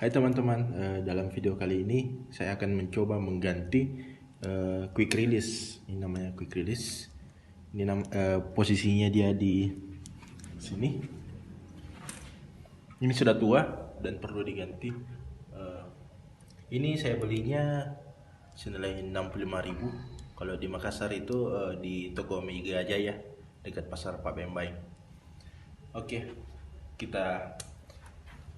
Hai teman-teman, dalam video kali ini saya akan mencoba mengganti quick release. Ini namanya quick release. Ini posisinya dia di sini. Ini sudah tua dan perlu diganti. Ini saya belinya senilai 65.000. Kalau di Makassar itu di toko Mega Jaya dekat pasar Pak Bembay. Oke, kita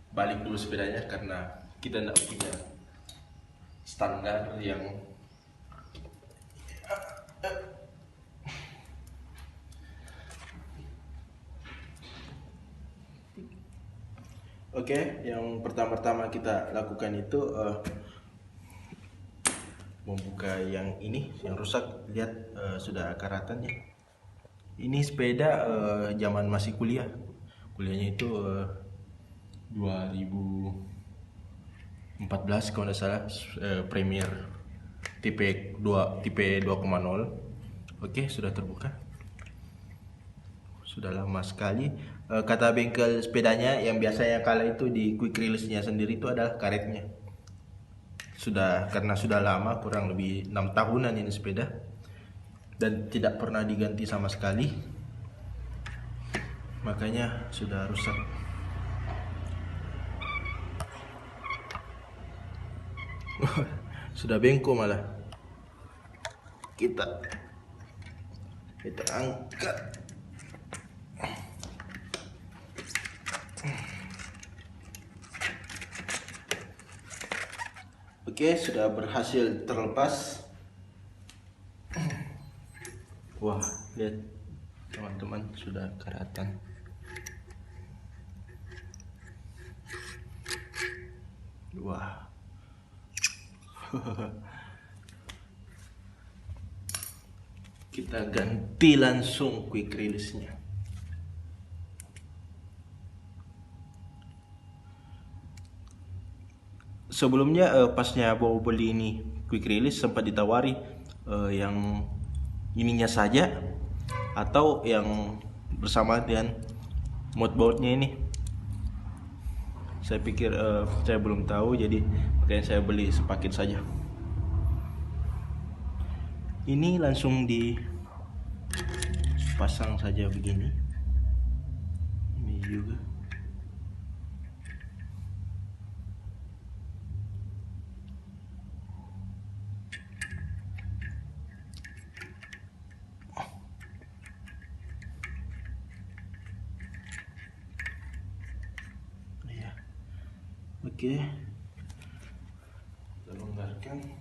balik dulu sepedanya karena kita tidak punya standar yang yang pertama-tama kita lakukan itu membuka yang ini yang rusak. Lihat sudah karatannya. Ini sepeda zaman masih kuliahnya itu 2014 kalau tidak salah, Premier tipe 2.0. Oke, sudah terbuka. Sudah lama sekali. Kata bengkel sepedanya yang biasanya kalah itu di quick release-nya sendiri itu adalah karetnya. Karena sudah lama, kurang lebih 6 tahunan ini sepeda dan tidak pernah diganti sama sekali, makanya sudah rusak. Sudah bengkok malah. Kita angkat. Oke, sudah berhasil terlepas. Wah, lihat teman-teman, sudah karatan. Wah. Kita ganti langsung quick release-nya. Sebelumnya pasnya bawa beli ini quick release sempat ditawari yang ininya saja atau yang bersama dengan motboardnya ini. Saya pikir saya belum tahu, jadi makanya saya beli sepaket saja. Ini langsung dipasang saja begini. Ini juga. Ya. Oke. Kita longgarkan.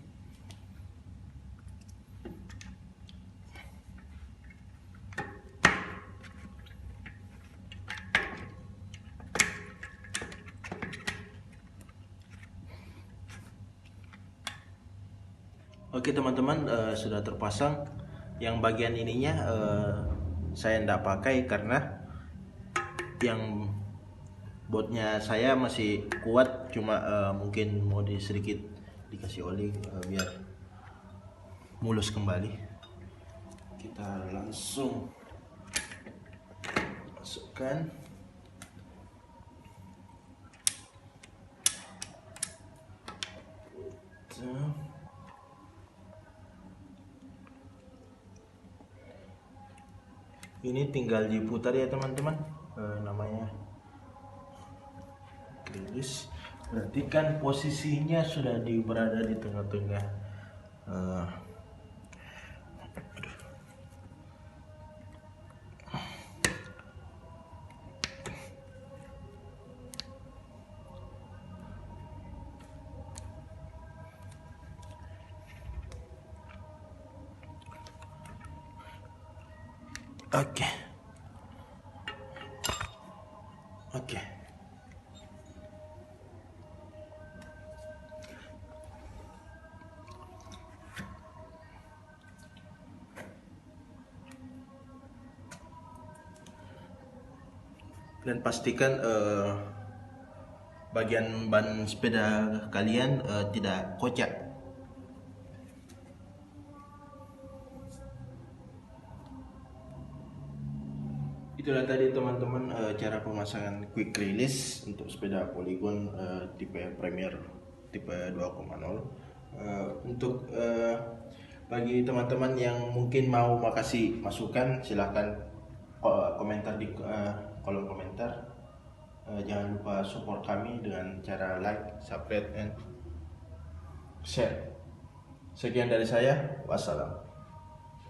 Oke teman-teman, sudah terpasang. Yang bagian ininya saya tidak pakai karena yang botnya saya masih kuat, cuma mungkin mau sedikit dikasih oli biar mulus kembali. Kita langsung masukkan. Ini tinggal diputar ya teman-teman, namanya release. Perhatikan posisinya sudah berada di tengah-tengah. Oke. Dan pastikan bagian ban sepeda kalian tidak kocak. Itu Itulah tadi teman-teman cara pemasangan quick release untuk sepeda Polygon tipe Premier tipe 2.0. Untuk bagi teman-teman yang mungkin mau makasih masukan, silahkan komentar di kolom komentar. Jangan lupa support kami dengan cara like, subscribe, and share. Sekian dari saya, wassalam.